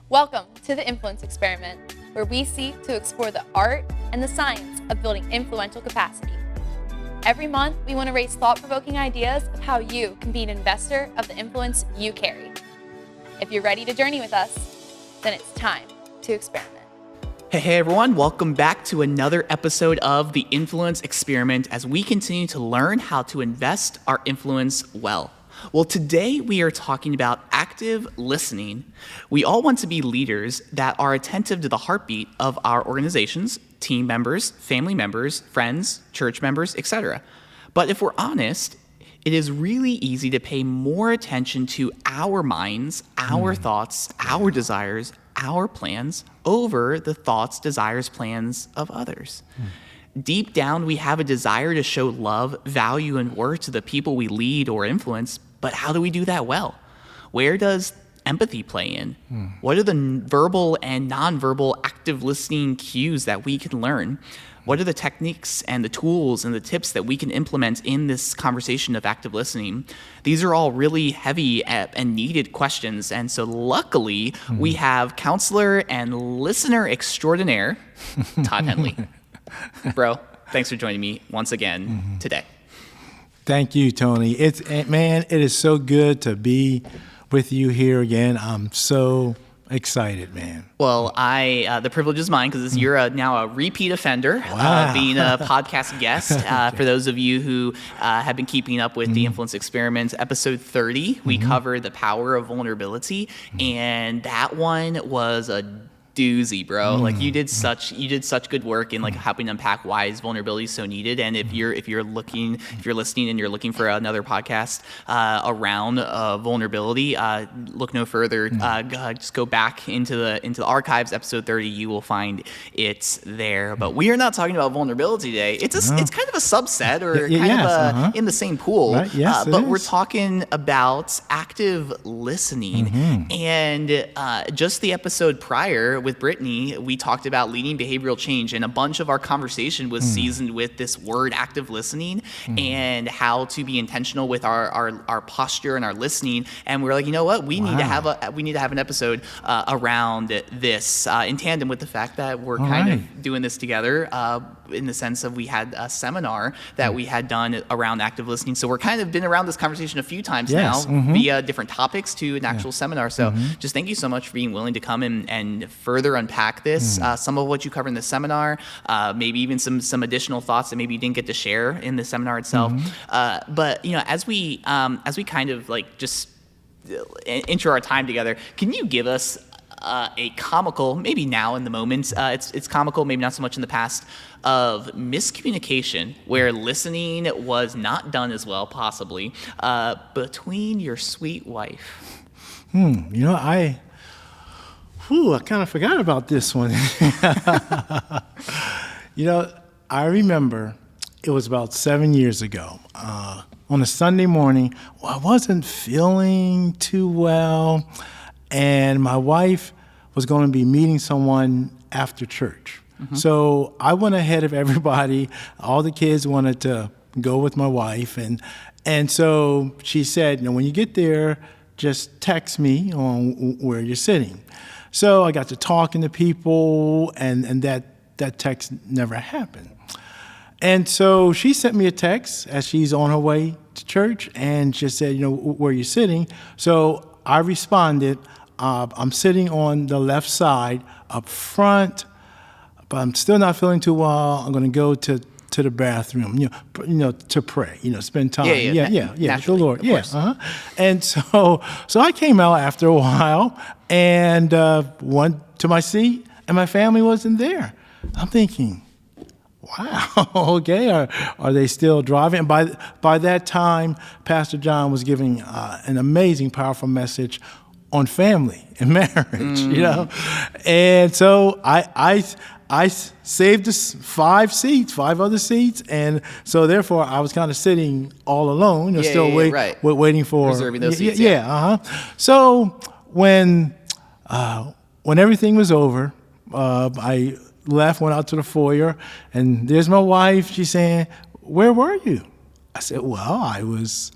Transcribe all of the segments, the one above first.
Welcome to the Influence Experiment, where we seek to explore the art and the science of building influential capacity. Every month, we want to raise thought-provoking ideas of how you can be an investor of the influence you carry. If you're ready to journey with us, then it's time to experiment. Hey everyone, welcome back to another episode of The Influence Experiment as we continue to learn how to invest our influence well. Well, today we are talking about active listening. We all want to be leaders that are attentive to the heartbeat of our organizations, team members, family members, friends, church members, etc. But if we're honest, it is really easy to pay more attention to our minds, our thoughts, our desires, our plans over the thoughts, desires, plans of others. Deep down, we have a desire to show love, value, and worth to the people we lead or influence, but how do we do that well? Where does empathy play in? What are the verbal and nonverbal active listening cues that we can learn? What are the techniques and the tools and the tips that we can implement in this conversation of active listening? These are all really heavy and needed questions. And so luckily, we have counselor and listener extraordinaire, Todd Henley. Bro, thanks for joining me once again today. Thank you, Tony. It is so good to be with you here again. I'm so excited, man. Well, the privilege is mine because you're now a repeat offender, being a podcast guest. For those of you who have been keeping up with the Influence Experiment, episode 30, we covered the power of vulnerability, and that one was a doozy, bro. Like you did such good work in like helping unpack why is vulnerability so needed. And if you're listening and you're looking for another podcast around vulnerability, look no further. Just go back into the archives, episode 30. You will find it's there. But we are not talking about vulnerability today. It's kind of a subset or in the same pool. Right. Yes, but we're talking about active listening. And just the episode prior with Brittany, we talked about leading behavioral change, and a bunch of our conversation was seasoned with this word active listening and how to be intentional with our posture and our listening. And we were like, you know what, we need to have an episode around this in tandem with the fact that we're of doing this together in the sense of we had a seminar that we had done around active listening. So we're kind of been around this conversation a few times now via different topics to an actual seminar. So just thank you so much for being willing to come and further unpack this. Some of what you covered in the seminar, maybe even some additional thoughts that maybe you didn't get to share in the seminar itself. But as we kind of like just intro our time together, can you give us a comical, maybe now in the moment, it's comical, maybe not so much in the past, of miscommunication where listening was not done as well, possibly, between your sweet wife? I kind of forgot about this one. I remember it was about 7 years ago. On a Sunday morning, I wasn't feeling too well, and my wife was going to be meeting someone after church. So I went ahead of everybody. All the kids wanted to go with my wife, and so she said, when you get there, just text me on where you're sitting. So I got to talking to people, and that text never happened. And so she sent me a text as she's on her way to church, and just said, where you're sitting. So I responded, I'm sitting on the left side up front, but I'm still not feeling too well. I'm going to go to the bathroom, to pray, spend time. With the Lord. And so I came out after a while and went to my seat, and my family wasn't there. I'm thinking, wow, okay, are they still driving? And by that time, Pastor John was giving an amazing, powerful message on family and marriage, And so I saved us 5 other seats, and so therefore I was kind of sitting all alone, waiting for reserving those seats. So when everything was over, I left, went out to the foyer, and there's my wife. She's saying, "Where were you?" I said, "Well, I was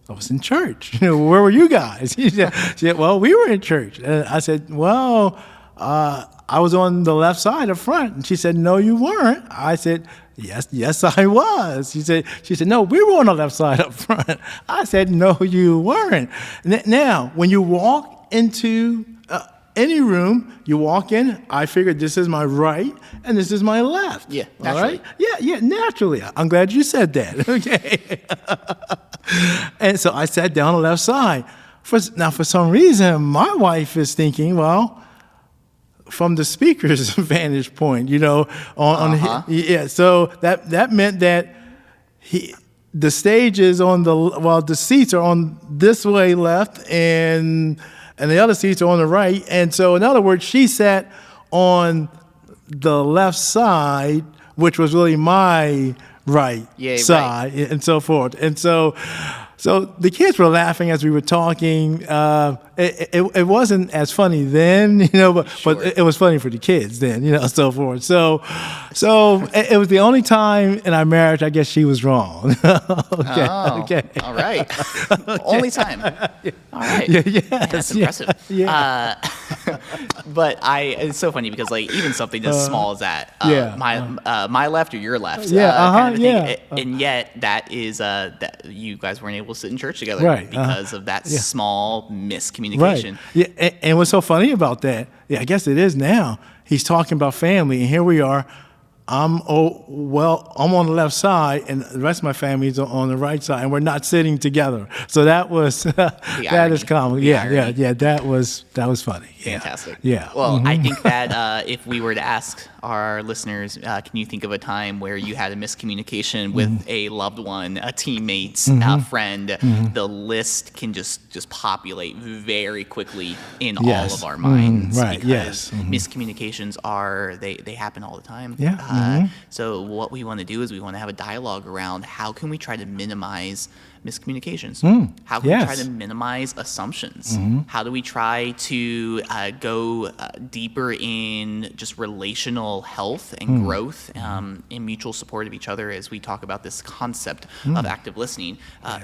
I was in church. Where were you guys? She said, well, we were in church. And I said, well, I was on the left side up front. And she said, no, you weren't. I said, yes, I was. She said, no, we were on the left side up front. I said, no, you weren't. Now, when you walk into any room, you walk in, I figured this is my right and this is my left. Yeah, naturally. All right? Yeah, naturally. I'm glad you said that. Okay. And so I sat down on the left side. For some reason, my wife is thinking, well, from the speaker's vantage point, so that meant that the stage is the seats are on this way left, and the other seats are on the right. And so, in other words, she sat on the left side, which was really my right side, right, and so forth. And so the kids were laughing as we were talking. It wasn't as funny then, but it was funny for the kids then, so forth. So it was the only time in our marriage I guess she was wrong. Okay. All right. Okay. Only time. All right. Yes. Man, that's impressive. Yeah. But it's so funny because even something as small as that, my left or your left, kind of thing, and yet that is that you guys weren't able to sit in church together, right, because of that small miscommunication. Right. Yeah, and what's so funny about that? Yeah, I guess it is now. He's talking about family, and here we are. I'm on the left side, and the rest of my family is on the right side, and we're not sitting together. So that was that is common. Yeah. That was funny. Fantastic. Yeah. Well, I think that if we were to ask our listeners, can you think of a time where you had a miscommunication with a loved one, a teammate, a friend? The list can just populate very quickly in all of our minds. Right. Because miscommunications they happen all the time. Yeah. So what we want to do is we want to have a dialogue around how can we try to minimize miscommunications? How can we try to minimize assumptions? How do we try to go deeper in just relational health and growth, in mutual support of each other as we talk about this concept of active listening?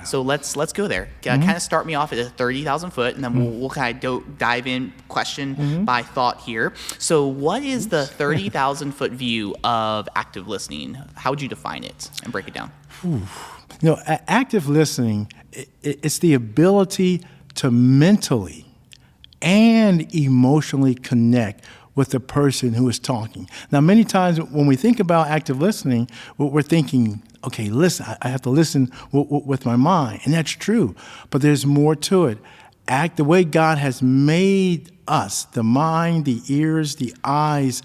So let's go there. Kind of start me off at a 30,000 foot, and then we'll kind of dive in question by thought here. So what is the 30,000 foot view of active listening? How would you define it and break it down? Active listening, it's the ability to mentally and emotionally connect with the person who is talking. Now, many times when we think about active listening, we're thinking, okay, listen, I have to listen with my mind, and that's true, but there's more to it. The way God has made us, the mind, the ears, the eyes,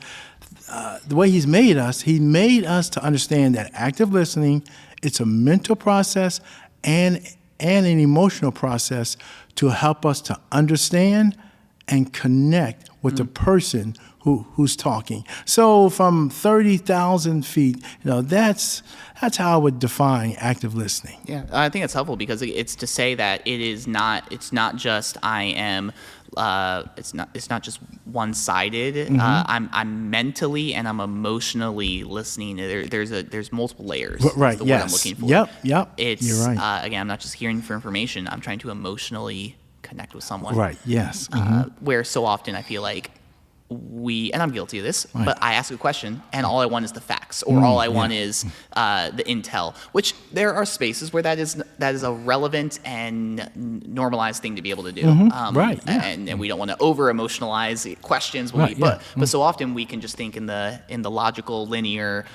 the way He made us to understand that active listening, it's a mental process and an emotional process to help us to understand and connect with the person who's talking. So from 30,000 feet, that's how I would define active listening. Yeah, I think it's helpful because it's to say that it's not just I am. It's not just one-sided. I'm mentally and I'm emotionally listening. There's multiple layers. Right. What I'm looking for. Yep. It's You're right. Again, I'm not just hearing for information. I'm trying to emotionally connect with someone. Right. Yes. Where so often I feel like and I'm guilty of this, but I ask a question and all I want is the facts, or all I want is the intel, which there are spaces where that is a relevant and normalized thing to be able to do. Right. Yeah. And we don't want to over emotionalize questions, but so often we can just think in the logical, linear,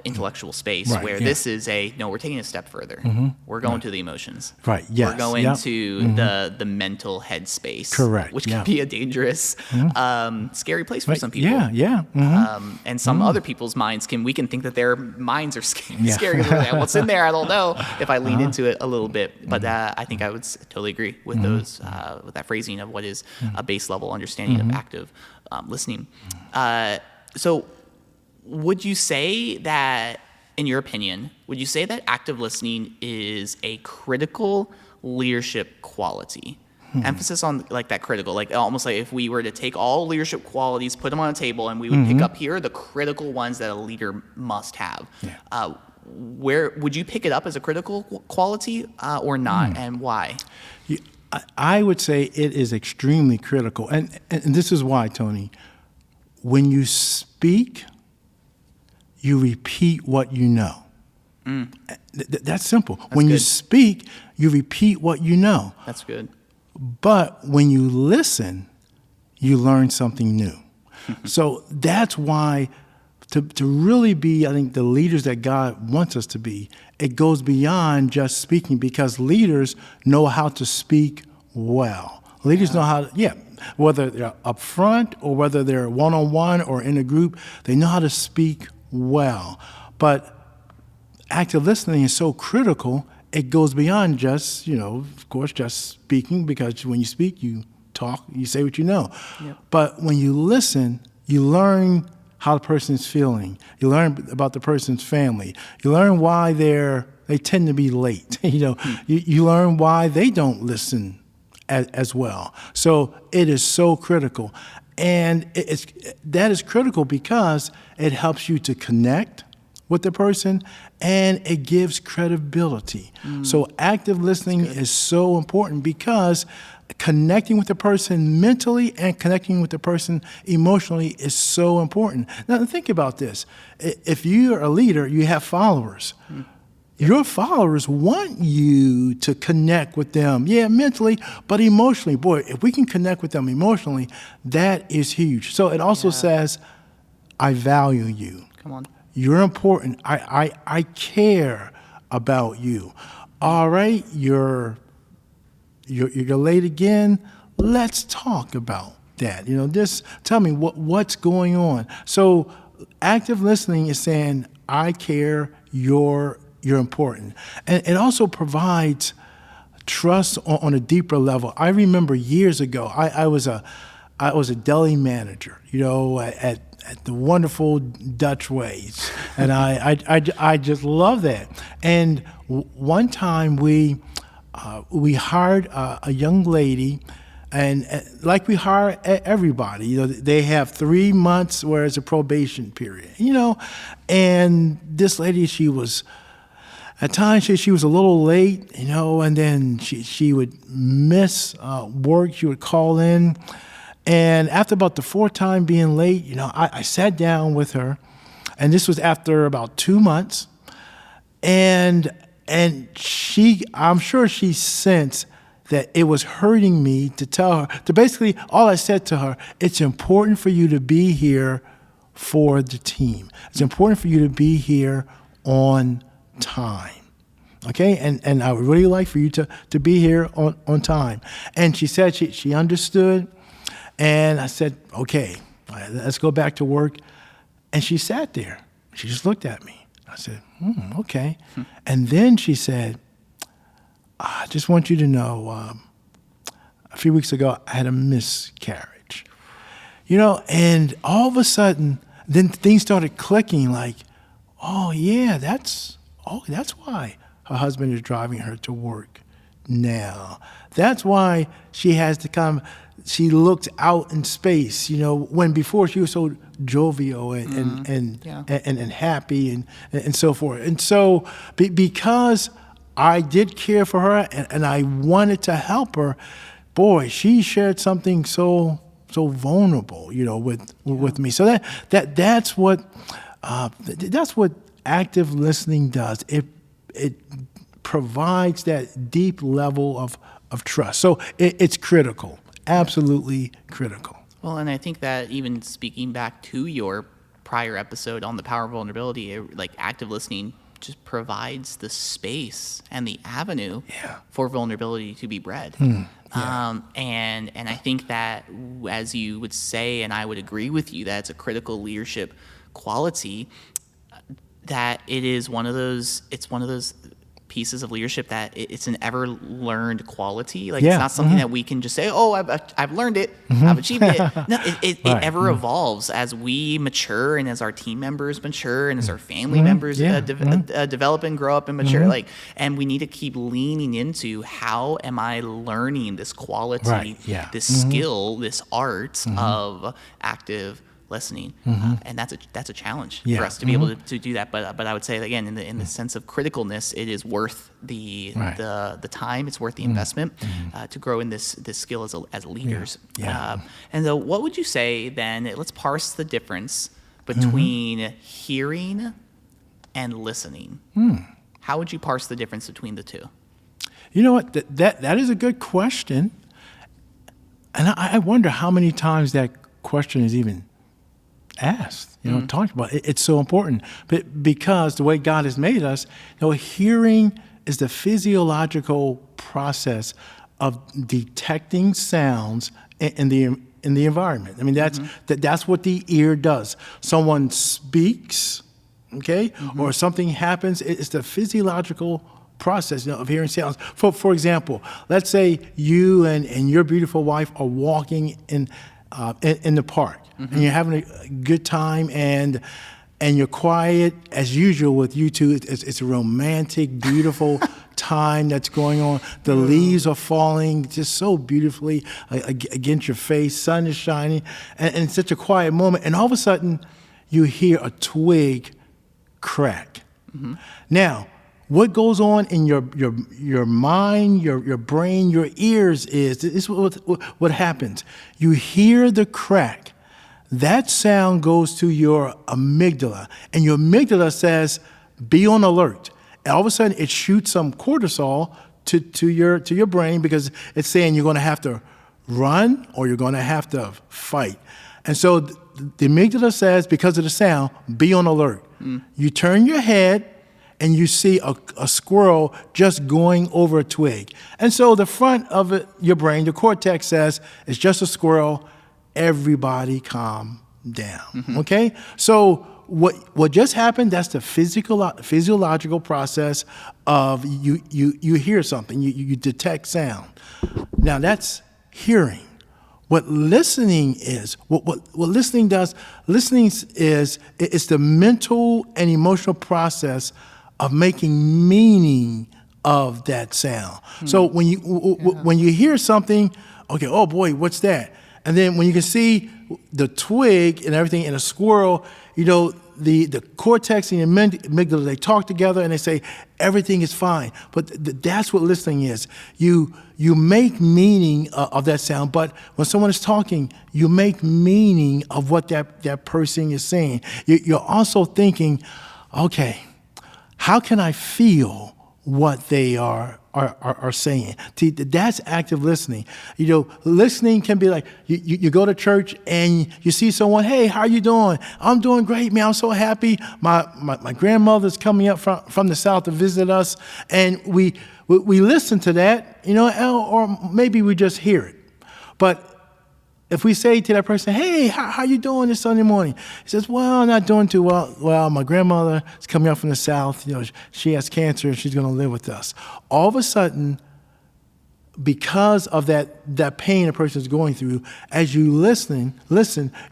intellectual space where this is we're taking a step further. We're going to the emotions. Right. Yes. We're going to the mental headspace. Correct. Which can be a dangerous, scary place for some people. Yeah. And some other people's minds we can think that their minds are scary. What's in there? I don't know if I lean into it a little bit. But I think I would totally agree with those with that phrasing of what is a base level understanding of active listening. So would you say that, in your opinion, active listening is a critical leadership quality? Emphasis on that critical, almost like if we were to take all leadership qualities, put them on a table, and we would pick up here the critical ones that a leader must have. where would you pick it up as a critical quality or not, and why? I would say it is extremely critical. And this is why, Tony. When you speak, you repeat what you know. That's simple. When you speak, you repeat what you know. That's good. But when you listen, you learn something new. So that's why to really be, I think, the leaders that God wants us to be, it goes beyond just speaking, because leaders know how to speak well. Leaders know how to, whether they're up front or whether they're one-on-one or in a group, they know how to speak well. But active listening is so critical, it goes beyond just, of course, just speaking, because when you speak, you talk, you say what you know. Yep. But when you listen, you learn how the person is feeling. You learn about the person's family. You learn why they tend to be late. You learn why they don't listen as well. So it is so critical. And that is critical because it helps you to connect with the person, and it gives credibility. So active listening is so important, because connecting with the person mentally and connecting with the person emotionally is so important. Now, think about this. If you're a leader, you have followers. Your followers want you to connect with them, mentally, but emotionally. Boy, if we can connect with them emotionally, that is huge. So it also says, I value you. Come on. You're important. I care about you. All right, you're late again. Let's talk about that. Just tell me what's going on. So active listening is saying, I care, you're important. And it also provides trust on a deeper level. I remember years ago, I was a deli manager, at the wonderful Dutch ways. And I just love that. And one time we hired a young lady, and like we hire everybody, they have 3 months where it's a probation period, and this lady, she was, at times she was a little late, and then she would miss work. She would call in. And after about the 4th time being late, I sat down with her, and this was after about 2 months, and I'm sure she sensed that it was hurting me to tell her, basically, all I said to her, it's important for you to be here for the team. It's important for you to be here on time. Okay, and I would really like for you to be here on time. And she said she understood. And I said, okay, let's go back to work. And she sat there. She just looked at me. I said, okay. And then she said, I just want you to know, a few weeks ago, I had a miscarriage. And all of a sudden, then things started clicking like, oh, yeah, that's why her husband is driving her to work now. That's why she has to come. She looked out in space, when before she was so jovial and happy and so forth. And so because I did care for her and I wanted to help her, boy, she shared something so vulnerable, with me. So that's what active listening does. It provides that deep level of trust. So it's critical. Absolutely critical. Well, and I think that even speaking back to your prior episode on the power of vulnerability, like active listening just provides the space and the avenue for vulnerability to be bred. And I think that, as you would say, and I would agree with you, that it's a critical leadership quality, that it's one of those pieces of leadership that it's an ever learned quality. Like it's not something that we can just say, oh, I've learned it, I've achieved it. No, it ever evolves as we mature, and as our team members mature, and as our family members develop and grow up and mature. And we need to keep leaning into, how am I learning this quality, this skill, this art of active listening, and that's a challenge Yeah. for us to be able to do that. But I would say again, in the sense of criticalness, it is worth the time. It's worth the investment to grow in this skill as leaders. Yeah. And so, what would you say then? Let's parse the difference between hearing and listening. How would you parse the difference between the two? You know what? That is a good question. And I wonder how many times that question is even asked, talked about. It's so important. But because the way God has made us, hearing is the physiological process of detecting sounds in the environment. I mean, that's what the ear does. Someone speaks, okay, or something happens. It's the physiological process of hearing sounds. For example, let's say you and your beautiful wife are walking in the park, and you're having a good time, and you're quiet as usual with you two. It's a romantic, beautiful time that's going on. The leaves are falling just so beautifully against your face. Sun is shining, and it's such a quiet moment. And all of a sudden, you hear a twig crack. Now, what goes on in your mind, your brain, your ears is what happens. You hear the crack. That sound goes to your amygdala, and your amygdala says, "Be on alert." And all of a sudden, it shoots some cortisol to your brain because it's saying you're going to have to run or you're going to have to fight. And so the amygdala says, because of the sound, be on alert. You turn your head, and you see a squirrel just going over a twig. And so the front of your brain, the cortex, says, it's just a squirrel. Everybody calm down, okay? So what just happened, that's the physiological process of you hear something, you detect sound. Now that's hearing. What listening is, what listening does, listening is it's the mental and emotional process of making meaning of that sound. So when you hear something, okay, oh boy, what's that? And then when you can see the twig and everything in a squirrel, the cortex and the amygdala, they talk together and they say everything is fine. But that's what listening is. You make meaning of that sound, but when someone is talking, you make meaning of what that person is saying. You're also thinking, okay, how can I feel what they are saying? That's active listening. Listening can be like you go to church and you see someone, hey, how you doing? I'm doing great, man. I'm so happy. My grandmother's coming up from the South to visit us, and we listen to that, or maybe we just hear it. But if we say to that person, hey, how you doing this Sunday morning? He says, well, I'm not doing too well. Well, my grandmother is coming up from the South. She has cancer and she's going to live with us. All of a sudden, because of that pain a person is going through, as you listen,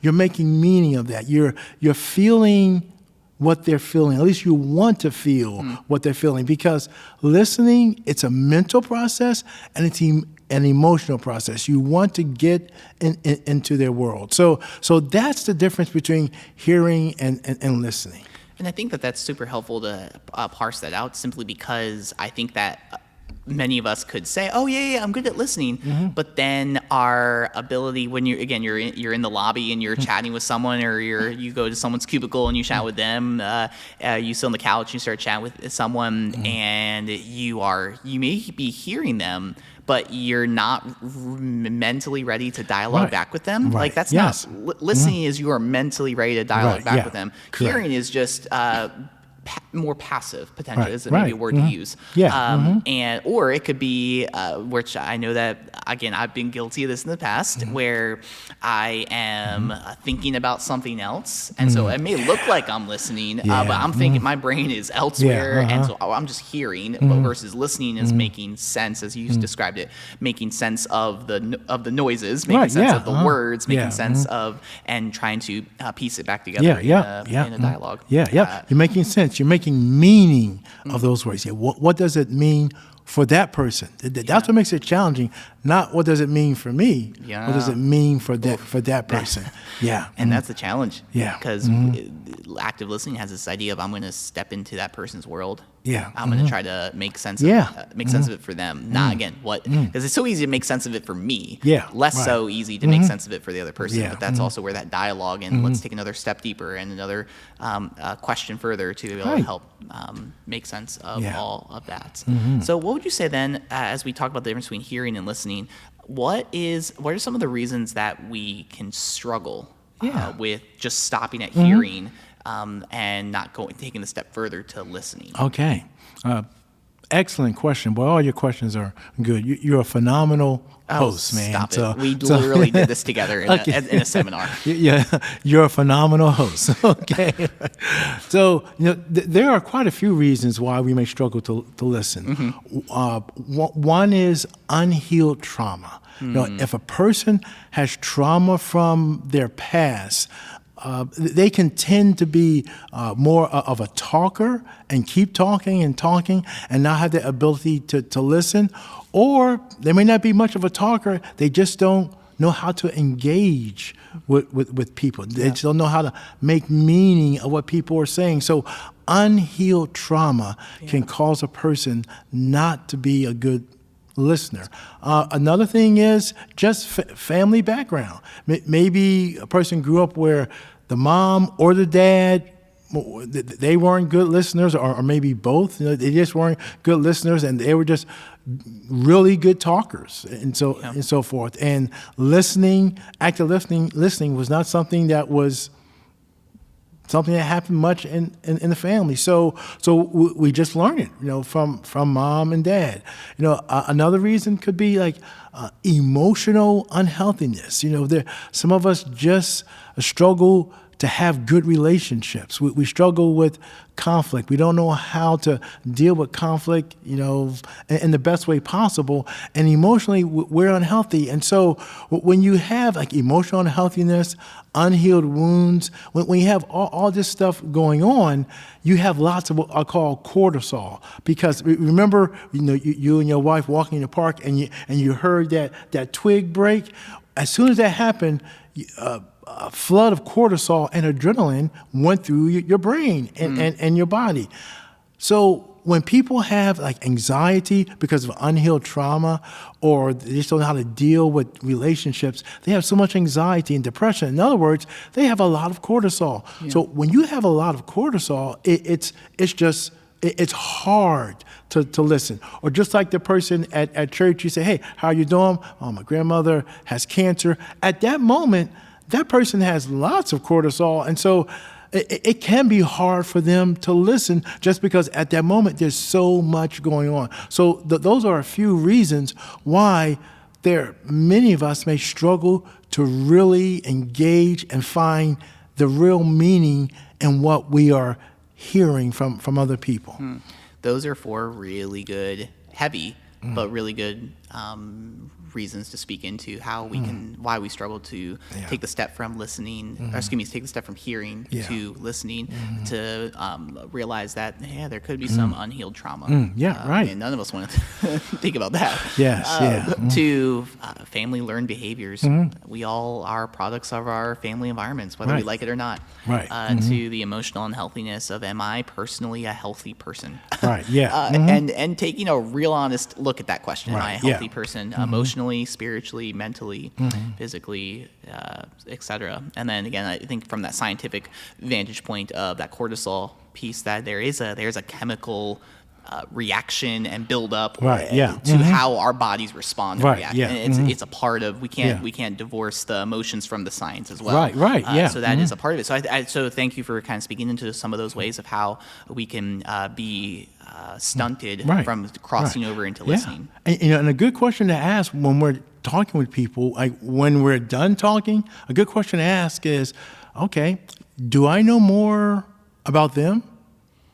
you're making meaning of that. You're feeling what they're feeling. At least you want to feel what they're feeling, because listening, it's a mental process and it's an emotional process. You want to get into their world. So that's the difference between hearing and listening. And I think that's super helpful to parse that out, simply because I think that many of us could say, oh yeah, I'm good at listening, but then our ability, when you're in the lobby and you're chatting with someone, or you go to someone's cubicle and you chat with them, you sit on the couch and you start chatting with someone, and you may be hearing them, but you're not mentally ready to dialogue back with them. Right. Like that's Yes. not listening. Is you are mentally ready to dialogue back with them. Correct. Hearing is just more passive, potentially, is maybe a word to use. And or it could be, which I know that, again, I've been guilty of this in the past, where I am thinking about something else, and so it may look like I'm listening, but I'm thinking my brain is elsewhere, and so I'm just hearing. But versus listening is making sense, as you described it, making sense of the noises, making sense of the words, making sense of, and trying to piece it back together in a dialogue. You're making sense. You're making meaning of those words. What does it mean for that person. That's what makes it challenging. Not what does it mean for me. Yeah. What does it mean for that person? Yeah. And that's the challenge. Yeah. Because active listening has this idea of I'm going to step into that person's world. Yeah. I'm going to try to make sense of it for them. Not again because it's so easy to make sense of it for me. Yeah. Less so easy to make sense of it for the other person. Yeah. But that's also where that dialogue and let's take another step deeper and another question further to be able to help make sense of all of that. So what would you say then, as we talk about the difference between hearing and listening, what are some of the reasons that we can struggle with just stopping at hearing and not taking the step further to listening? Okay. Excellent question. Boy, all your questions are good. You're a phenomenal host, man. Stop it. We literally did this together in a seminar. Yeah, you're a phenomenal host. Okay. So, there are quite a few reasons why we may struggle to listen. One is unhealed trauma. If a person has trauma from their past, they can tend to be more of a talker and keep talking and not have the ability to listen. Or they may not be much of a talker. They just don't know how to engage with people. They just don't know how to make meaning of what people are saying. So unhealed trauma can cause a person not to be a good listener. Another thing is just family background. Maybe a person grew up where the mom or the dad, they weren't good listeners, or maybe both. They just weren't good listeners, and they were just really good talkers, and so forth. And active listening was not something that happened much in the family. So we just learn it, from mom and dad. Another reason could be like emotional unhealthiness. Some of us just struggle to have good relationships. We struggle with conflict. We don't know how to deal with conflict, in the best way possible. And emotionally, we're unhealthy. And so when you have like emotional unhealthiness, unhealed wounds, when you have all this stuff going on, you have lots of what I call cortisol. Because remember, you and your wife walking in the park and you heard that twig break. As soon as that happened, a flood of cortisol and adrenaline went through your brain and your body. So when people have like anxiety because of unhealed trauma, or they just don't know how to deal with relationships, they have so much anxiety and depression. In other words, they have a lot of cortisol. Yeah. So when you have a lot of cortisol, it's hard to listen. Or just like the person at church, you say, "Hey, how are you doing?" "Oh, my grandmother has cancer." At that moment, that person has lots of cortisol, and so it can be hard for them to listen just because at that moment there's so much going on. So those are a few reasons why many of us may struggle to really engage and find the real meaning in what we are hearing from other people. Those are four really good, heavy, but really good reasons to speak into how we why we struggle to take the step from listening, take the step from hearing to listening, to realize that there could be some unhealed trauma. Right. And none of us want to think about that. Yes. To family learned behaviors. We all are products of our family environments, whether we like it or not. Right. To the emotional unhealthiness of, am I personally a healthy person? Right. Yeah. And taking a real honest look at that question. Am I a healthy person, emotionally, spiritually, mentally, physically, etc.? And then again, I think from that scientific vantage point of that cortisol piece, that there's a chemical reaction and build up to how our bodies respond and react. And it's a part of, we can't divorce the emotions from the science as well. Right. So that is a part of it. So thank you for kind of speaking into some of those ways of how we can be stunted from crossing over into listening. And a good question to ask when we're talking with people, like when we're done talking, a good question to ask is, okay, do I know more about them,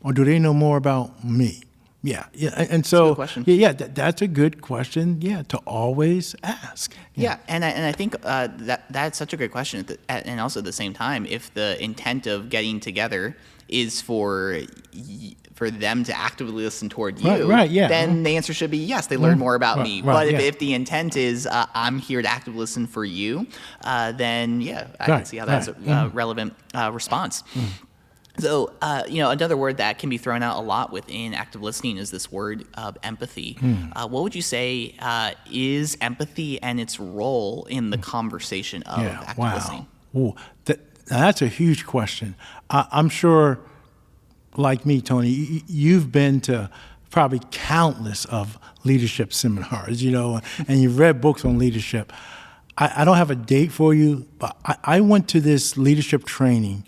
or do they know more about me? Yeah. And so, good question. that's a good question. Yeah, to always ask. Yeah, and I think that's such a great question. And also at the same time, if the intent of getting together is for them to actively listen toward you, Right, yeah. then the answer should be yes, they learn more about me. Right, But yeah. if the intent is I'm here to actively listen for you, then I can see how that's a relevant response. So, another word that can be thrown out a lot within active listening is this word of empathy. What would you say is empathy and its role in the conversation of active listening? Ooh, now that's a huge question. I'm sure, like me, Tony, you've been to probably countless of leadership seminars, and you've read books on leadership. I don't have a date for you, but I went to this leadership training.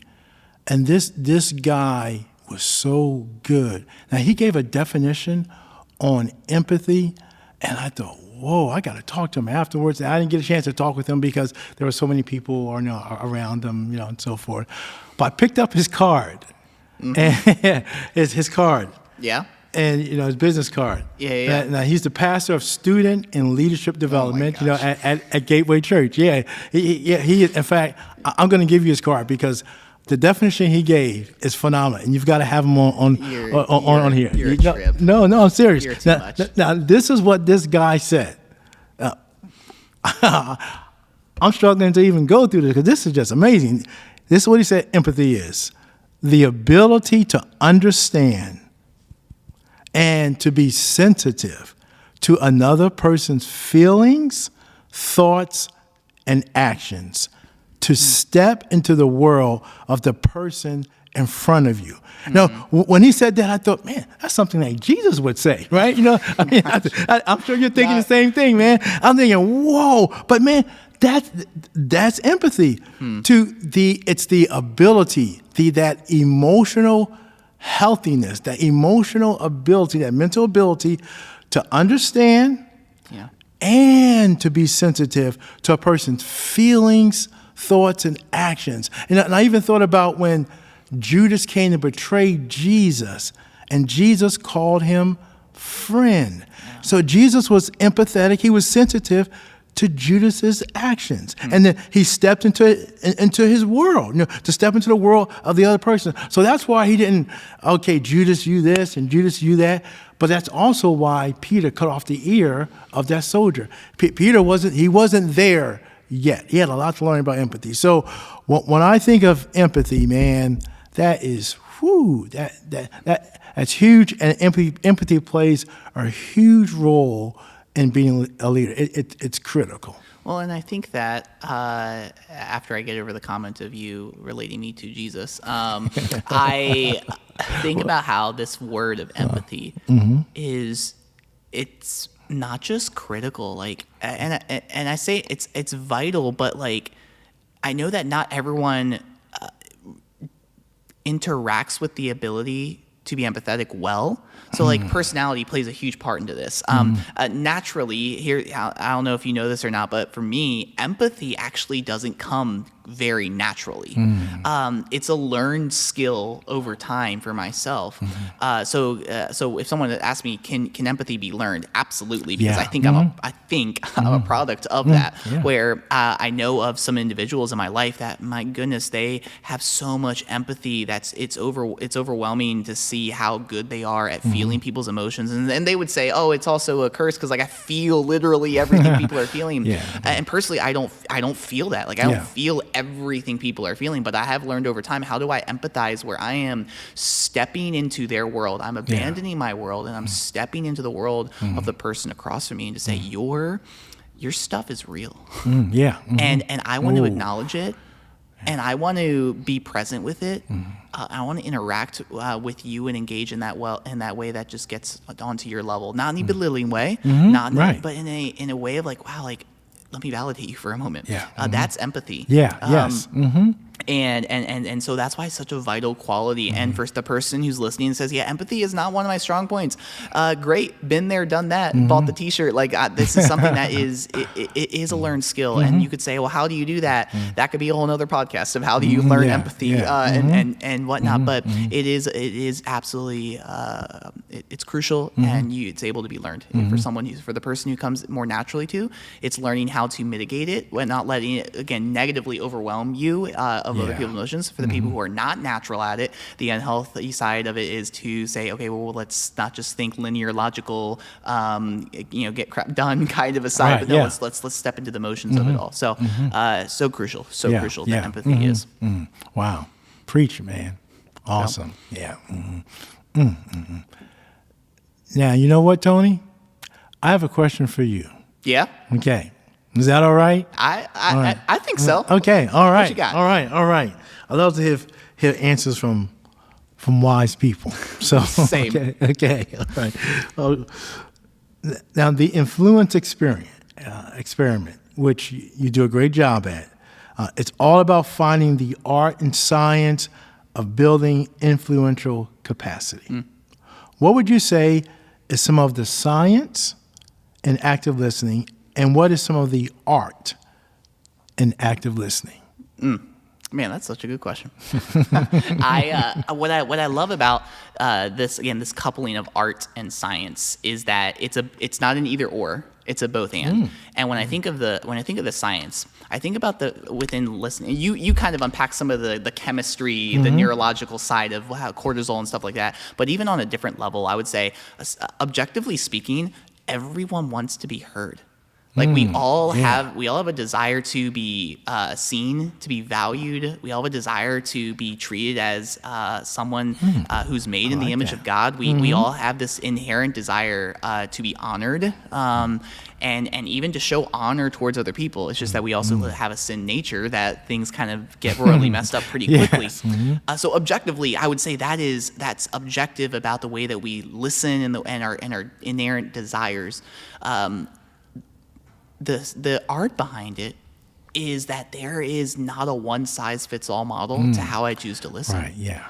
And this guy was so good. Now, he gave a definition on empathy, and I thought, whoa, I got to talk to him afterwards. And I didn't get a chance to talk with him because there were so many people around him, and so forth. But I picked up his card, and his card. Yeah. And his business card. Yeah. Now he's the pastor of student and leadership development. Oh my gosh. At Gateway Church. Yeah. He. In fact, I'm going to give you his card because the definition he gave is phenomenal, and you've got to have him on here. You're a trip. No, I'm serious. You're too much. Now, this is what this guy said. I'm struggling to even go through this because this is just amazing. This is what he said empathy is: the ability to understand and to be sensitive to another person's feelings, thoughts, and actions. To step into the world of the person in front of you. Now, when he said that, I thought, man, that's something that Jesus would say, right? I'm sure you're thinking the same thing, man. I'm thinking, whoa, but man, that's empathy. It's the ability, that emotional healthiness, that emotional ability, that mental ability to understand and to be sensitive to a person's feelings, thoughts, and actions. And I even thought about when Judas came to betray Jesus, and Jesus called him friend. Yeah. So Jesus was empathetic. He was sensitive to Judas's actions. And then he stepped into his world, to step into the world of the other person. So that's why he didn't, okay, Judas, you this, and Judas, you that. But that's also why Peter cut off the ear of that soldier. Peter wasn't there yet. He had a lot to learn about empathy. So when I think of empathy, man, that is, that's huge. And empathy plays a huge role in being a leader. It's critical. Well, and I think that after I get over the comment of you relating me to Jesus, I think about how this word of empathy it's not just critical, and I say it's vital, but I know that not everyone interacts with the ability to be empathetic well. So personality plays a huge part into this. Naturally, here, I don't know if you know this or not, but for me, empathy actually doesn't come very naturally. It's a learned skill over time for myself. So if someone asks me, can empathy be learned? Absolutely, because I think I'm a product of that. Yeah. Where I know of some individuals in my life that, my goodness, they have so much empathy it's overwhelming to see how good they are at feeling people's emotions. And then they would say, oh, it's also a curse because I feel literally everything people are feeling. And personally, I don't feel that. I don't feel everything people are feeling, but I have learned over time, how do I empathize where I am stepping into their world? I'm abandoning my world and I'm stepping into the world of the person across from me, and to say, your stuff is real. And I want to acknowledge it. And I want to be present with it. I want to interact with you and engage in that way that just gets onto your level, not in a belittling way, but in a way of wow, let me validate you for a moment. That's empathy. Yes. And so that's why it's such a vital quality. And for the person who's listening and says, yeah, empathy is not one of my strong points. Great. Been there, done that, bought the t-shirt. Like this is something that is, it is a learned skill. And you could say, well, how do you do that? That could be a whole nother podcast of how do you learn empathy and whatnot. But it is absolutely, it's crucial and it's able to be learned. For the person who comes more naturally to, it's learning how to mitigate it when not letting it, again, negatively overwhelm you of other people's emotions. For the people who are not natural at it, the unhealthy side of it is to say, okay, well, let's not just think linear, logical, get crap done kind of a side, but no, let's step into the motions of it all. So, so crucial that empathy is. Wow. Preach, man. Awesome. Yeah. Now, you know what, Tony? I have a question for you. Yeah. Okay. Is that all right? I think so. Okay. All right. What you got? All right. I love to hear answers from wise people. So Same. Okay. All right. Now, the influence experiment, which you do a great job at, it's all about finding the art and science of building influential capacity. What would you say is some of the science in active listening, and what is some of the art in active listening? Man, that's such a good question. What I love about this coupling of art and science is that it's not an either or, it's a both and. And when I think of the science, I think about within listening. You kind of unpack some of the chemistry, the neurological side of how cortisol and stuff like that. But even on a different level, I would say, objectively speaking, everyone wants to be heard. Like we all have a desire to be seen, to be valued. We all have a desire to be treated as someone who's made in the image of God. We all have this inherent desire to be honored, and even to show honor towards other people. It's just that we also have a sin nature that things kind of get royally messed up pretty quickly. So objectively, I would say that's objective about the way that we listen and our inherent desires. The art behind it is that there is not a one-size-fits-all model to how I choose to listen. Right, yeah.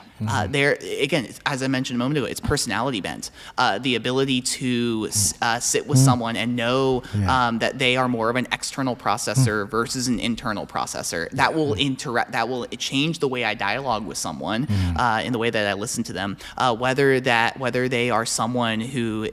There, again, as I mentioned a moment ago, it's personality bent. The ability to sit with someone and know that they are more of an external processor versus an internal processor. That will that will change the way I dialogue with someone in the way that I listen to them. Whether they are someone who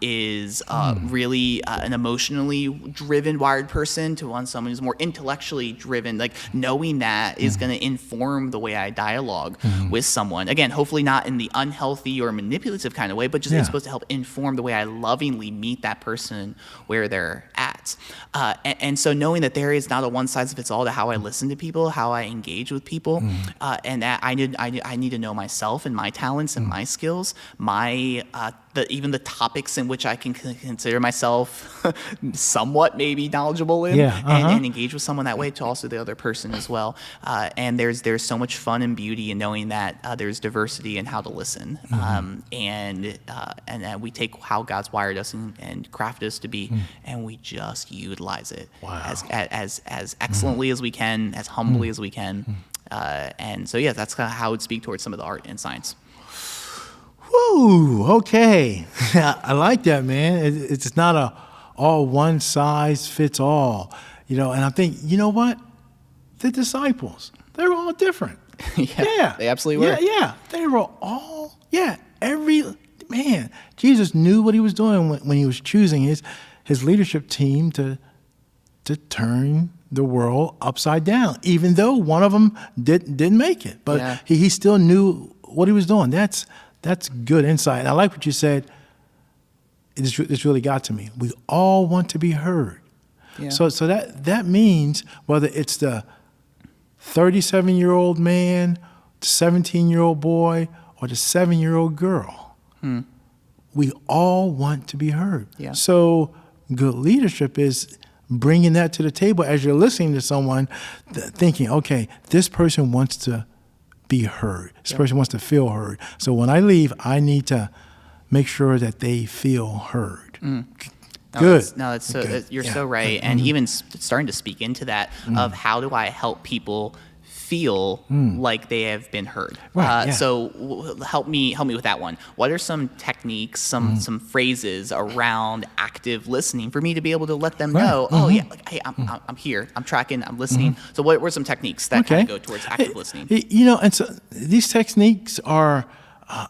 is really an emotionally driven, wired person to someone who's more intellectually driven, like knowing that is going to inform the way I dialogue with someone. Again, hopefully not in the unhealthy or manipulative kind of way, but just it's supposed to help inform the way I lovingly meet that person where they're at. And so knowing that there is not a one size fits all to how I listen to people, how I engage with people, and that I need to know myself and my talents and my skills, even the topics in which I can consider myself somewhat maybe knowledgeable in, and engage with someone that way, to also the other person as well. And there's so much fun and beauty in knowing that there's diversity in how to listen, and we take how God's wired us and crafted us to be, and we just utilize it as excellently as we can, as humbly as we can. And so that's kind of how I would speak towards some of the art and science. Woo, okay. I like that, man. It's not all one size fits all, and I think, you know what? The disciples, they were all different. They absolutely were. They were all, Jesus knew what he was doing when he was choosing his leadership team to turn the world upside down, even though one of them didn't make it. But he still knew what he was doing. That's good insight. And I like what you said. This really got to me. We all want to be heard. Yeah. So that means whether it's the 37-year-old man, the 17-year-old boy, or the 7-year-old girl, we all want to be heard. Yeah. So good leadership is bringing that to the table as you're listening to someone, thinking, okay, this person wants to be heard. This person wants to feel heard. So when I leave, I need to make sure that they feel heard. Good. You're so right. And even starting to speak into that of how do I help people feel like they have been heard. Right, yeah. So help me with that one. What are some techniques, some phrases around active listening for me to be able to let them know, oh yeah, like, hey, I'm here, I'm tracking, I'm listening. So what were some techniques that kind of go towards active listening? And so these techniques are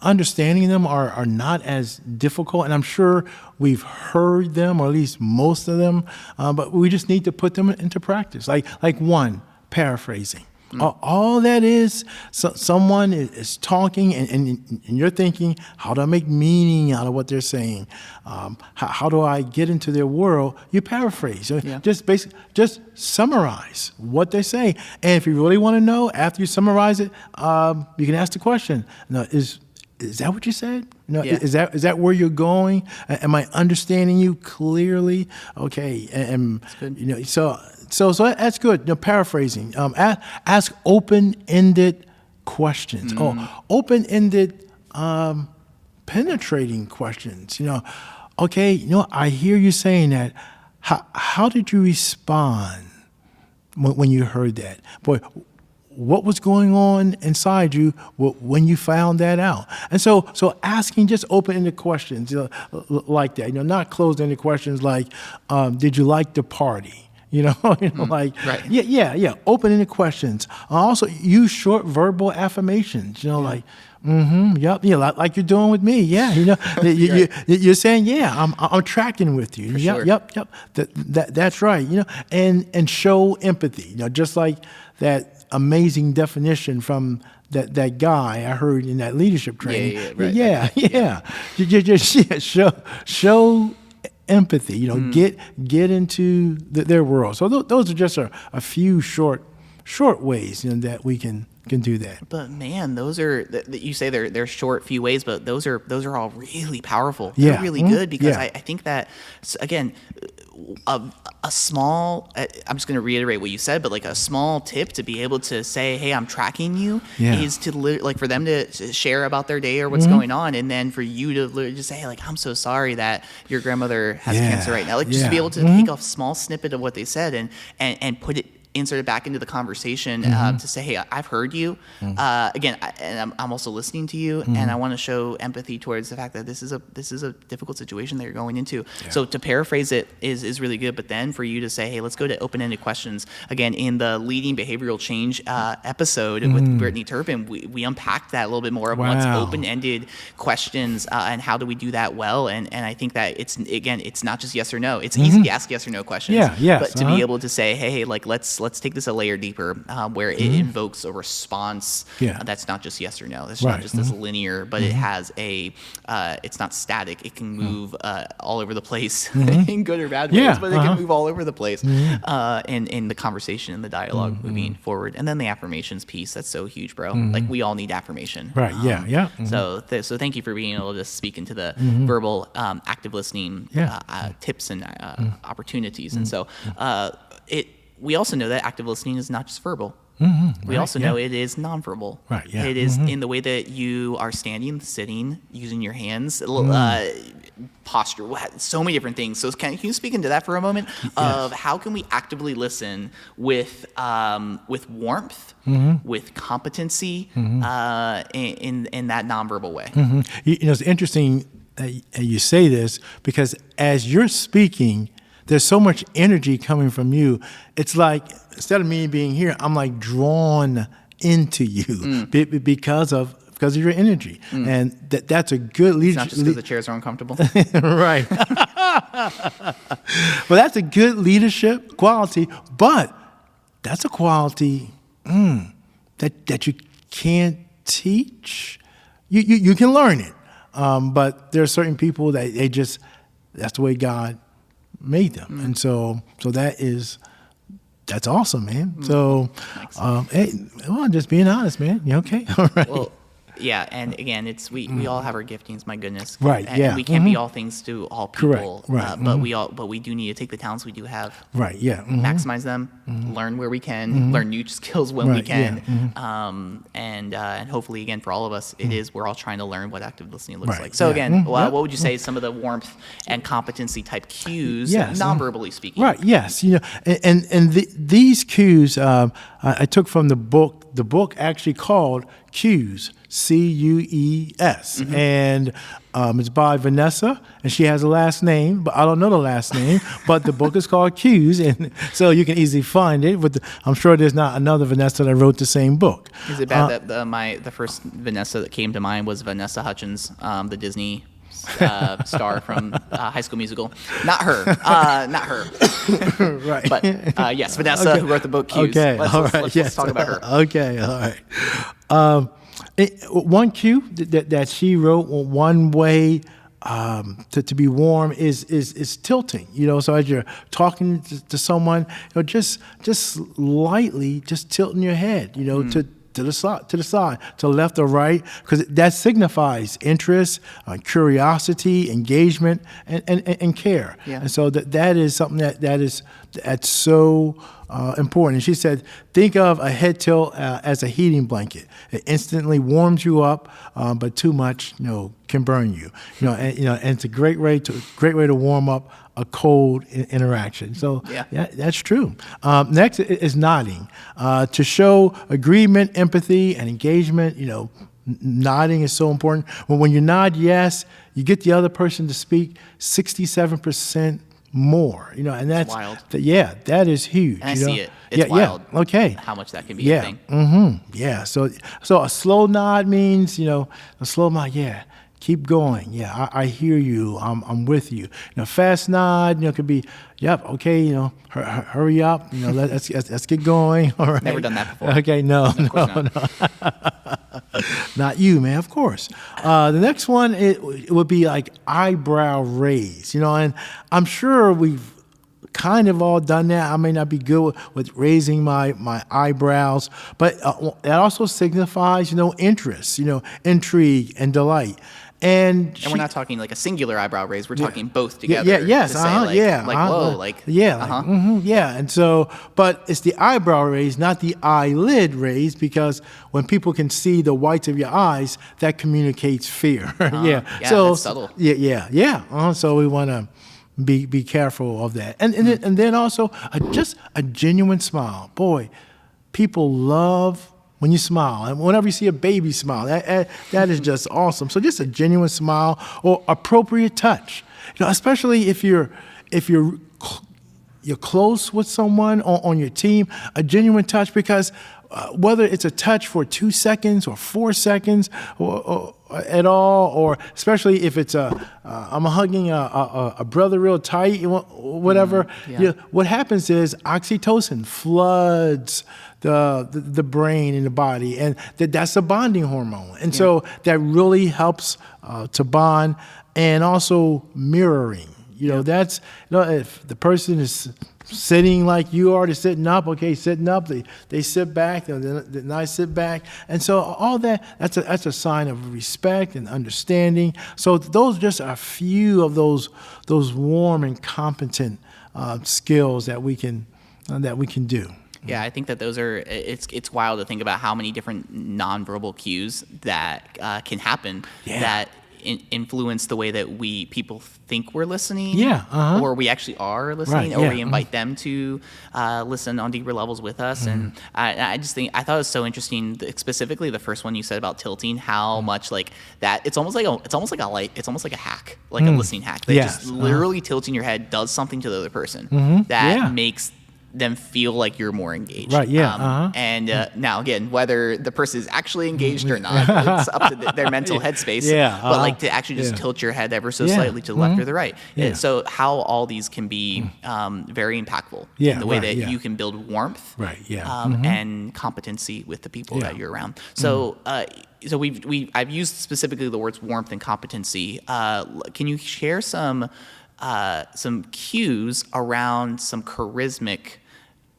understanding them are not as difficult, and I'm sure we've heard them, or at least most of them, but we just need to put them into practice. Like one, paraphrasing. All that is, someone is talking, and you're thinking, how do I make meaning out of what they're saying? How do I get into their world? You paraphrase. Just summarize what they say. And if you really want to know, after you summarize it, you can ask the question. No, is that what you said? No, is that where you're going? Am I understanding you clearly? Okay, and that's good. So that's good. Paraphrasing. Ask open-ended questions. Open-ended, penetrating questions. Okay. I hear you saying that. How did you respond when you heard that? Boy, what was going on inside you when you found that out? And so asking just open-ended questions like that. Not closed-ended questions like, did you like the party? Right. Open-ended questions. Also, use short verbal affirmations. Like, yep, like you're doing with me. Yeah, you're saying, yeah, I'm tracking with you. Yep. That's right. And show empathy. Just like that amazing definition from that guy I heard in that leadership training. Show empathy, get into their world. So those are just a few short ways that we can do that. But man, those are you say they're short few ways, but those are all really powerful. They're really good because I think that, again, a small, I'm just going to reiterate what you said, but like a small tip to be able to say, hey, I'm tracking you, is to like for them to share about their day or what's going on, and then for you to just say, hey, like, I'm so sorry that your grandmother has cancer right now. Like just to be able to take a small snippet of what they said and put it, insert it back into the conversation to say, hey, I've heard you. Again, and I'm also listening to you, and I want to show empathy towards the fact that this is a difficult situation that you're going into. Yeah. So to paraphrase it is really good, but then for you to say, hey, let's go to open-ended questions. Again, in the Leading Behavioral Change episode with Brittany Turpin, we unpacked that a little bit more of what's open-ended questions and how do we do that well. And I think that it's not just yes or no. It's easy to ask yes or no questions. But to be able to say, hey, like let's take this a layer deeper, where it invokes a response that's not just yes or no. That's not just this linear, but it has it's not static. It can move all over the place in good or bad ways, but it can move all over the place in the conversation and the dialogue moving forward. And then the affirmations piece, that's so huge, bro. Like we all need affirmation. Right, So thank you for being able to speak into the verbal active listening tips and opportunities. And so we also know that active listening is not just verbal. We also know it is nonverbal. Right, yeah. It is in the way that you are standing, sitting, using your hands, posture, so many different things. So can you speak into that for a moment of how can we actively listen with warmth, with competency, in that nonverbal way? It's interesting you say this because as you're speaking, there's so much energy coming from you. It's like, instead of me being here, I'm like drawn into you because of your energy. And that's a good leadership. It's not just because the chairs are uncomfortable. Right. Well, that's a good leadership quality, but that's a quality that you can't teach. You can learn it. But there are certain people that that's the way God made them. And so that's awesome, man. So, hey, well, just being honest, man. You okay? All right. Well, yeah, and again, it's we all have our giftings, my goodness. Right. And we can't be all things to all people. Correct. Right. But we do need to take the talents we do have. Right. Yeah. Maximize them. Learn where we can. Learn new skills when we can. And hopefully, again, for all of us, we're all trying to learn what active listening looks like. So again, what would you say is some of the warmth and competency type cues, non-verbally speaking? Right. Yes. And these cues I took from the book the book actually called Cues, Cues, and it's by Vanessa, and she has a last name, but I don't know the last name. But the book is called Cues, and so you can easily find it. I'm sure there's not another Vanessa that wrote the same book. Is it bad that the first Vanessa that came to mind was Vanessa Hudgens, the Disney star from High School Musical? Not her. Not her. Right. But yes, Vanessa, who wrote the book Cues. Okay. Let's talk about her. Okay. All right. One cue that she wrote, one way to be warm is tilting. So as you're talking to someone, just lightly, just tilting your head. To the side, to the left or right, because that signifies interest, curiosity, engagement, and care. Yeah. And so that is something that's so important. And she said, think of a head tilt as a heating blanket. It instantly warms you up, but too much, can burn you. And it's a great way to warm up a cold interaction. So yeah, that's true. Next is nodding. To show agreement, empathy, and engagement, nodding is so important. When you nod yes, you get the other person to speak 67% more. And that's wild. That is huge. And I see it. It's wild. Yeah. Okay. How much that can be a thing. Mm-hmm. Yeah. So a slow nod means, a slow nod, yeah. Keep going. Yeah, I hear you. I'm with you. Fast nod. Could be, yep. Okay. Hurry up. Let's get going. All right. Never done that before. Okay. No. Not you, man. Of course. The next one it would be like eyebrow raise. And I'm sure we've kind of all done that. I may not be good with raising my eyebrows, but that also signifies interest, intrigue and delight. And we're not talking like a singular eyebrow raise. We're talking both together. Yes. To say whoa. Yeah. And so, but it's the eyebrow raise, not the eyelid raise, because when people can see the whites of your eyes, that communicates fear. Yeah, so that's subtle. Yeah. So we want to be careful of that. And then also just a genuine smile. Boy, people love when you smile, and whenever you see a baby smile, that is just awesome. So just a genuine smile or appropriate touch, especially if you're close with someone on your team, a genuine touch, because whether it's a touch for 2 seconds or 4 seconds or at all, or especially if it's I'm hugging a brother real tight, whatever. What happens is oxytocin floods the brain and the body, and that's a bonding hormone, and so that really helps to bond. And also mirroring. That's if the person is sitting like you are, they're sitting up. Okay, sitting up. They sit back. Then I sit back, and so all that's a sign of respect and understanding. So those just are a few of those warm and competent skills that we can do. Yeah, I think that those are. It's wild to think about how many different nonverbal cues that can happen. Yeah. That influence the way that people think we're listening, or we actually are listening, right, or we invite them to listen on deeper levels with us. And I just think I thought it was so interesting, specifically the first one you said about tilting, how much like that. It's almost like a hack, like a listening hack. That just literally tilting your head does something to the other person that makes them feel like you're more engaged. Right, yeah. And now, again, whether the person is actually engaged or not, it's up to their mental headspace. But like to actually just tilt your head ever so slightly to the left or the right. So how all these can be very impactful in the way that you can build warmth and competency with the people that you're around. So so I've used specifically the words warmth and competency. Can you share some cues around some charismatic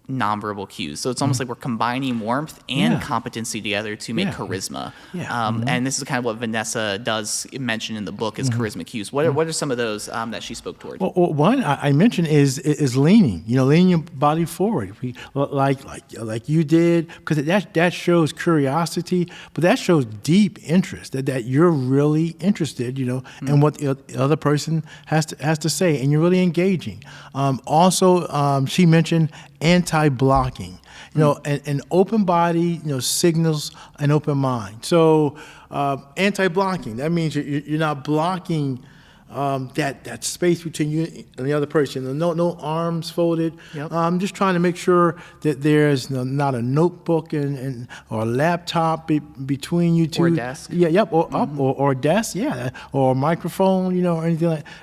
nonverbal cues? So it's almost like we're combining warmth and competency together to make charisma. And this is kind of what Vanessa does mention in the book is charisma cues. What are some of those that she spoke towards? Well, one I mentioned is leaning. Leaning your body forward, like you did, because that shows curiosity, but that shows deep interest. That you're really interested, in what the other person has to say, and you're really engaging. Also, she mentioned anti-blocking. An open body, signals an open mind. So anti-blocking, that means you're not blocking that space between you and the other person. No arms folded. Yep. Just trying to make sure that there's not a notebook or a laptop between you two. Or a desk. Yeah, yep, or a desk, yeah, or a microphone, or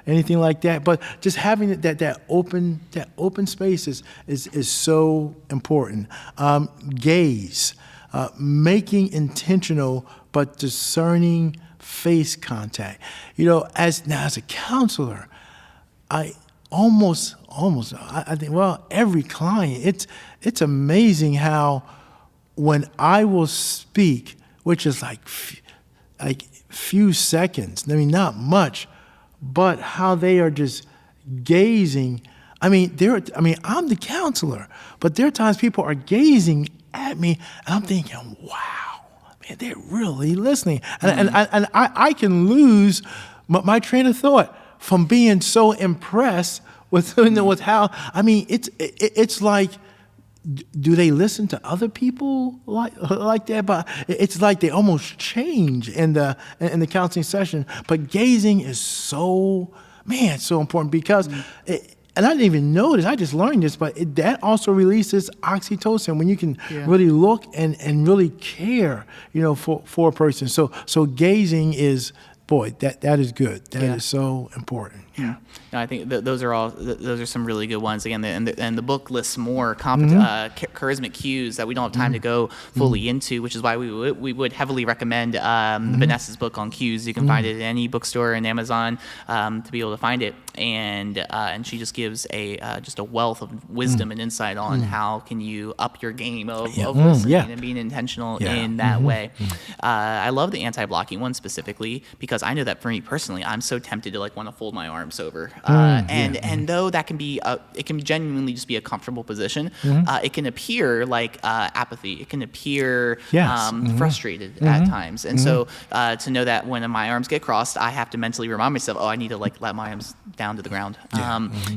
anything like that. But just having that open space is so important. Gaze, making intentional but discerning face contact. As a counselor, I think, every client, it's amazing how when I will speak, which is like few seconds, not much, but how they are just gazing. I'm the counselor, but there are times people are gazing at me, and I'm thinking, wow, man, they're really listening. And I can lose my train of thought from being so impressed with how, it's like, do they listen to other people like that? But it's like they almost change in the counseling session. But gazing is so important because and I didn't even know this. I just learned this, but that also releases oxytocin when you can really look and really care, for a person. So gazing is, boy, that is good. That is so important. Yeah. No, I think those are some really good ones. Again, and the book lists more charismatic cues that we don't have time to go fully into, which is why we would heavily recommend Vanessa's book on cues. You can find it in any bookstore and Amazon to be able to find it. And she just gives just a wealth of wisdom and insight on how can you up your game of listening and being intentional in that way. I love the anti-blocking one specifically because I know that for me personally, I'm so tempted to want to fold my arms over. And though that can be, it can genuinely just be a comfortable position, it can appear like apathy. It can appear frustrated at times. And so to know that when my arms get crossed, I have to mentally remind myself, I need to let my arms down to the ground.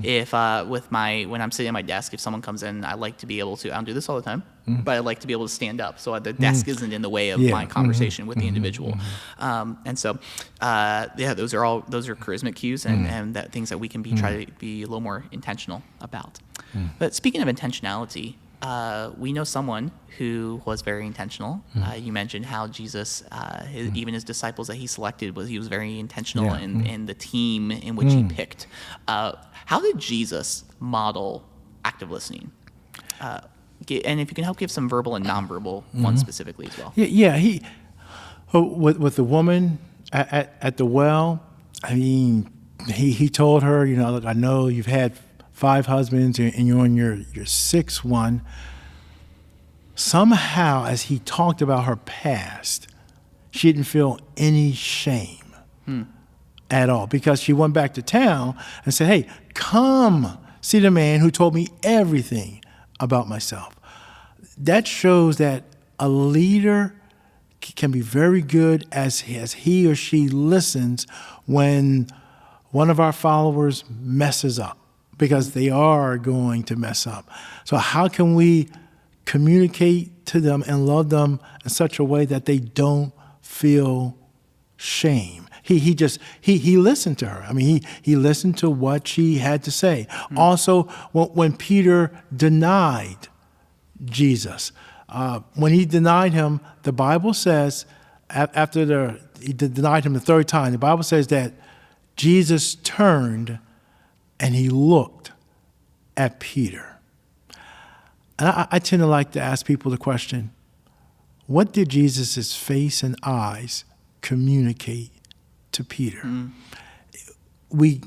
If when I'm sitting at my desk, if someone comes in, I like to be able to, I don't do this all the time, but I like to be able to stand up so the desk isn't in the way of my conversation with the individual. And so, those are charismatic cues and that things that we can try to be a little more intentional about. But speaking of intentionality, we know someone who was very intentional. You mentioned how Jesus, even his disciples that he selected, he was very intentional in the team in which he picked. How did Jesus model active listening? And if you can help give some verbal and nonverbal ones specifically as well. He with the woman at the well. He told her, look, I know you've had 5 husbands and you're on your 6th one. Somehow, as he talked about her past, she didn't feel any shame at all because she went back to town and said, hey, come see the man who told me everything about myself. That shows that a leader can be very good as he or she listens when one of our followers messes up, because they are going to mess up. So how can we communicate to them and love them in such a way that they don't feel shame? He listened to her. He listened to what she had to say. Also, when Peter denied Jesus, when he denied him, the Bible says, after he denied him the 3rd time, the Bible says that Jesus turned and he looked at Peter. And I tend to like to ask people the question, what did Jesus' face and eyes communicate to Peter? We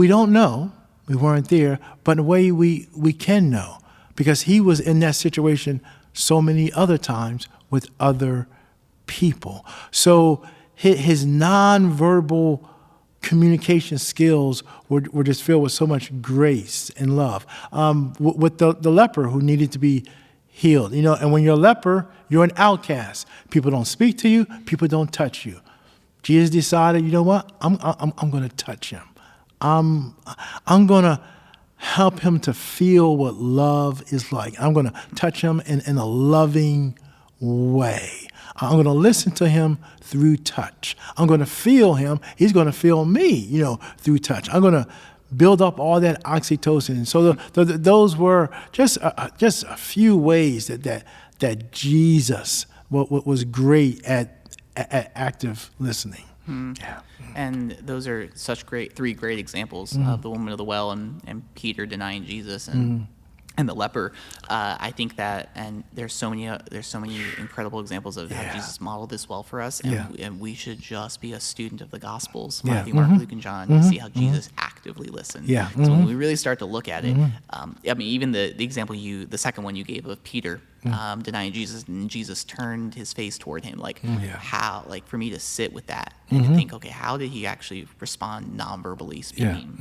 don't know. We weren't there. But in a way we can know, because he was in that situation so many other times with other people. So his nonverbal communication skills were just filled with so much grace and love. With the leper who needed to be healed, and when you're a leper, you're an outcast. People don't speak to you. People don't touch you. Jesus decided, you know what? I'm going to touch him. I'm going to help him to feel what love is like. I'm going to touch him in a loving way. I'm going to listen to him through touch. I'm going to feel him. He's going to feel me, through touch. I'm going to build up all that oxytocin. So those were just a few ways that Jesus was great at active listening. Yeah. And those are three great examples of the woman of the well and Peter denying Jesus and the leper. I think that, and there's so many incredible examples of how Jesus modeled this well for us, and we should just be a student of the Gospels, Matthew, Mark, Luke, and John, to see how Jesus actively listened. Yeah. So when we really start to look at it, even the example the second one you gave of Peter denying Jesus, and Jesus turned his face toward him, how, for me to sit with that and to think, okay, how did he actually respond non-verbally speaking?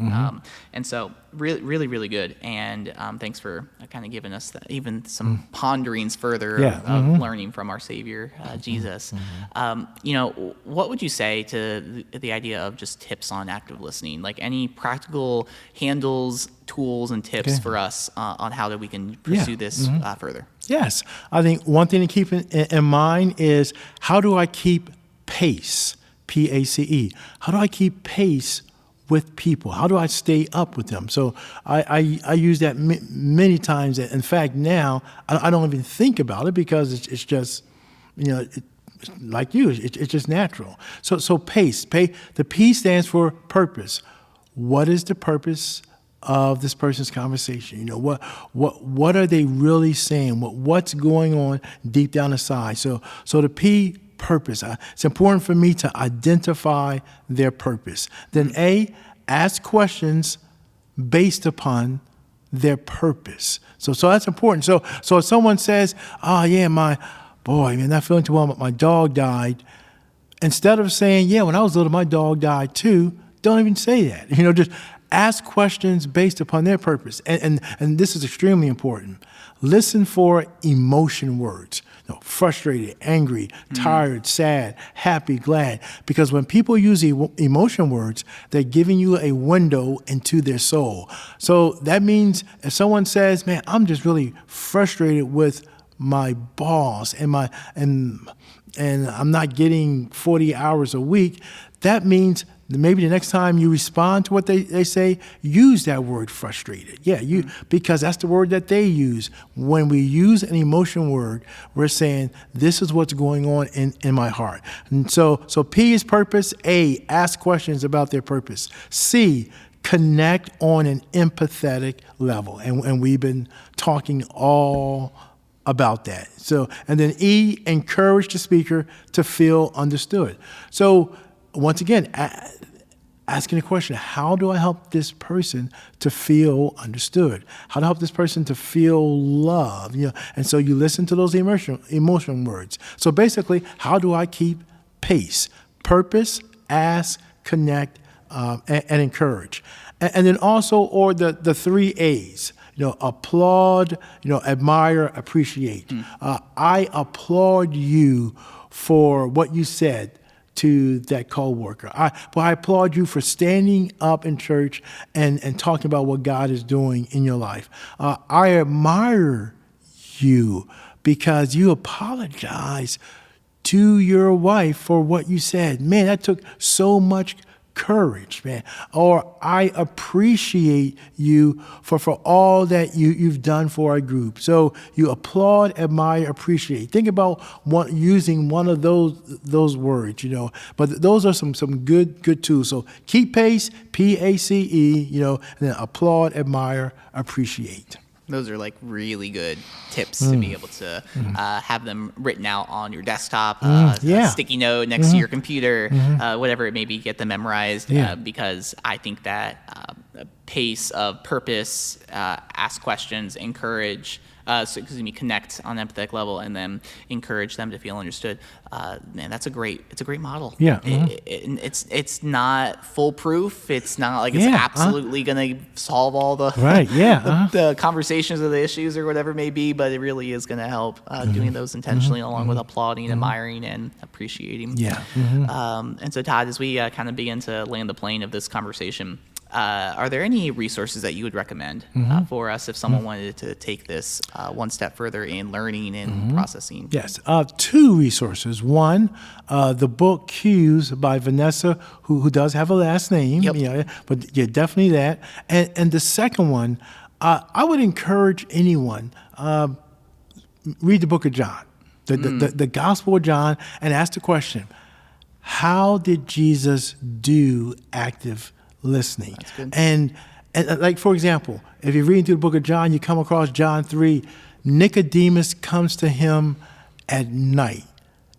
And so really, really, really good. And thanks for kind of giving us even some ponderings further of learning from our Savior, Jesus. What would you say to the idea of just tips on active listening? Like any practical handles, tools, and tips for us on how that we can pursue this further? Yes. I think one thing to keep in mind is, how do I keep pace, P-A-C-E? How do I keep pace with people? How do I stay up with them? So I use that many times. In fact, now I don't even think about it, because it's just, like you, it's just natural. So pace. The P stands for purpose. What is the purpose of this person's conversation? What are they really saying? What's going on deep down inside? So the P, purpose. It's important for me to identify their purpose. Then A, ask questions based upon their purpose. So that's important. So if someone says, "Oh yeah, not feeling too well, but my dog died," instead of saying, "Yeah, when I was little, my dog died too," don't even say that. Just ask questions based upon their purpose. And this is extremely important. Listen for emotion words. Frustrated, angry, tired, sad, happy, glad. Because when people use emotion words, they're giving you a window into their soul. So that means if someone says, "Man, I'm just really frustrated with my boss and I'm not getting 40 hours a week," that means maybe the next time you respond to what they say, use that word frustrated. Because that's the word that they use. When we use an emotion word, we're saying, this is what's going on in my heart. And so P is purpose. A, ask questions about their purpose. C, connect on an empathetic level. And we've been talking all about that. And then E, encourage the speaker to feel understood. So once again, asking the question, how do I help this person to feel understood? How to help this person to feel loved? And so you listen to those emotion words. So basically, how do I keep pace? Purpose, ask, connect, and encourage. And then also, or the 3 A's. Applaud, admire, appreciate. I applaud you for what you said to that coworker. I applaud you for standing up in church and talking about what God is doing in your life. I admire you because you apologize to your wife for what you said. Man, that took so much courage, man. Or I appreciate you for all that you've done for our group. So you applaud, admire, appreciate. Think about using one of those words, But those are some good tools. So keep pace, P-A-C-E, and then applaud, admire, appreciate. Those are really good tips to be able to have them written out on your desktop, a sticky note next to your computer, whatever it may be, get them memorized. Because I think that pace of purpose, ask questions, encourage, connect on an empathetic level, and then encourage them to feel understood. Man, it's a great model. It's not foolproof. It's not it's absolutely going to solve all the the conversations or the issues or whatever it may be, but it really is going to help doing those intentionally, along with applauding, admiring, and appreciating. And so, Todd, as we kind of begin to land the plane of this conversation, are there any resources that you would recommend for us if someone wanted to take this one step further in learning and processing? Yes, two resources. One, the book Cues by Vanessa, who does have a last name, Yep. but yeah, definitely that. And the second one, I would encourage anyone, read the book of John, the Gospel of John, and ask the question, how did Jesus do active listening? That's good. And like, for example, if you're reading through the book of John, you come across John 3, Nicodemus comes to him at night.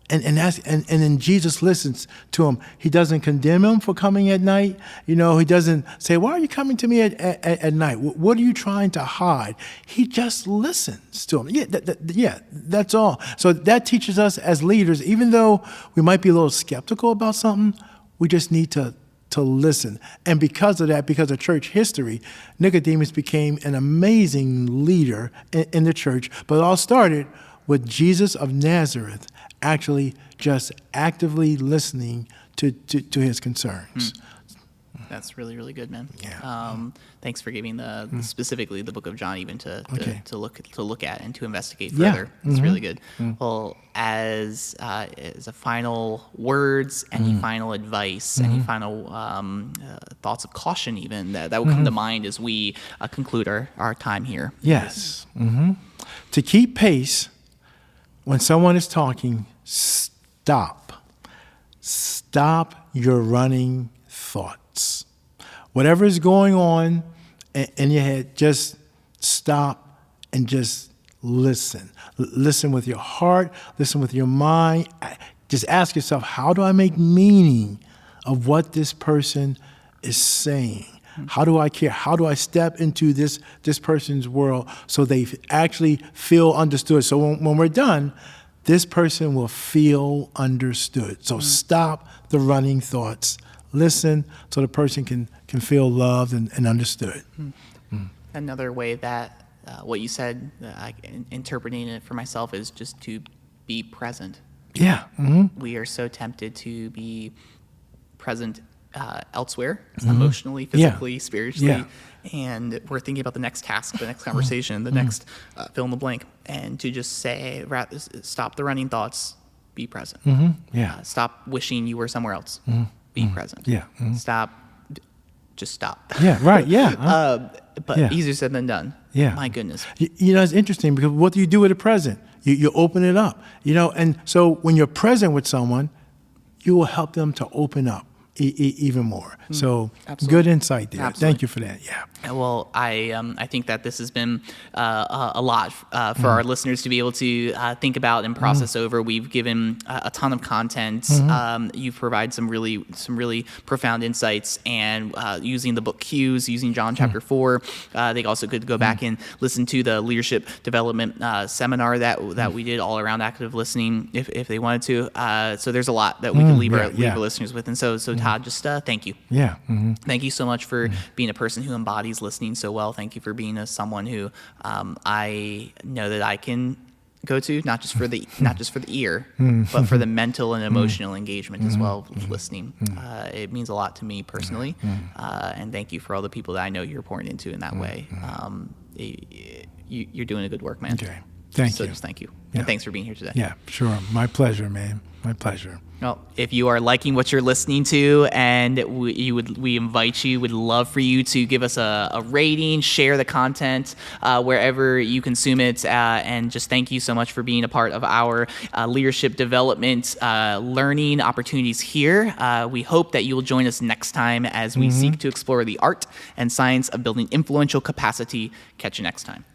And then Jesus listens to him. He doesn't condemn him for coming at night. He doesn't say, why are you coming to me at night? What are you trying to hide? He just listens to him. Yeah, that's all. So that teaches us as leaders, even though we might be a little skeptical about something, we just need to listen. And because of that, because of church history, Nicodemus became an amazing leader in the church. But it all started with Jesus of Nazareth actually just actively listening to his concerns. That's really, really good, man. Yeah. Thanks for giving specifically the book of John even to look at and to investigate Yeah. further. It's really good. Well, as a final words, any final advice, any final thoughts of caution even that would come to mind as we conclude our time here. Yes. To keep pace, when someone is talking, stop. Stop your running thoughts. Whatever is going on in your head, just stop and just listen. Listen with your heart, listen with your mind. Just ask yourself, how do I make meaning of what this person is saying? How do I care? How do I step into this person's world so they actually feel understood? So when we're done, this person will feel understood. So stop the running thoughts. Listen so the person can feel loved and understood. Another way that what you said, interpreting it for myself, is just to be present. Yeah. We are so tempted to be present elsewhere, emotionally, physically, spiritually, and we're thinking about the next task, the next conversation, the next fill in the blank, and to just say, stop the running thoughts, be present. Stop wishing you were somewhere else, be present. Stop, just stop. Yeah, right, yeah. But easier said than done. Yeah. My goodness. It's interesting because what do you do with the present? You open it up, and so when you're present with someone, you will help them to open up even more. So Absolutely. Good insight there. Absolutely. Thank you for that. Yeah. Well, I think that this has been a lot for our listeners to be able to think about and process over. We've given a ton of content. You've provided some really profound insights, and using the book Cues, using John chapter 4, they also could go back and listen to the leadership development seminar that we did all around active listening if they wanted to. So there's a lot that we can leave our listeners with. And so Todd, just thank you. Yeah. Thank you so much for being a person who embodies listening so well. Thank you for being someone who I know that I can go to, not just for the ear, but for the mental and emotional engagement as well with listening. It means a lot to me personally, and thank you for all the people that I know you're pouring into in that way. You're doing a good work, man. Okay. Thank you. Just thank you. Yeah. And thanks for being here today. Yeah, sure. My pleasure, man. My pleasure. Well, if you are liking what you're listening to, and we invite you, would love for you to give us a rating, share the content wherever you consume it, and just thank you so much for being a part of our leadership development learning opportunities here. We hope that you will join us next time as we seek to explore the art and science of building influential capacity. Catch you next time.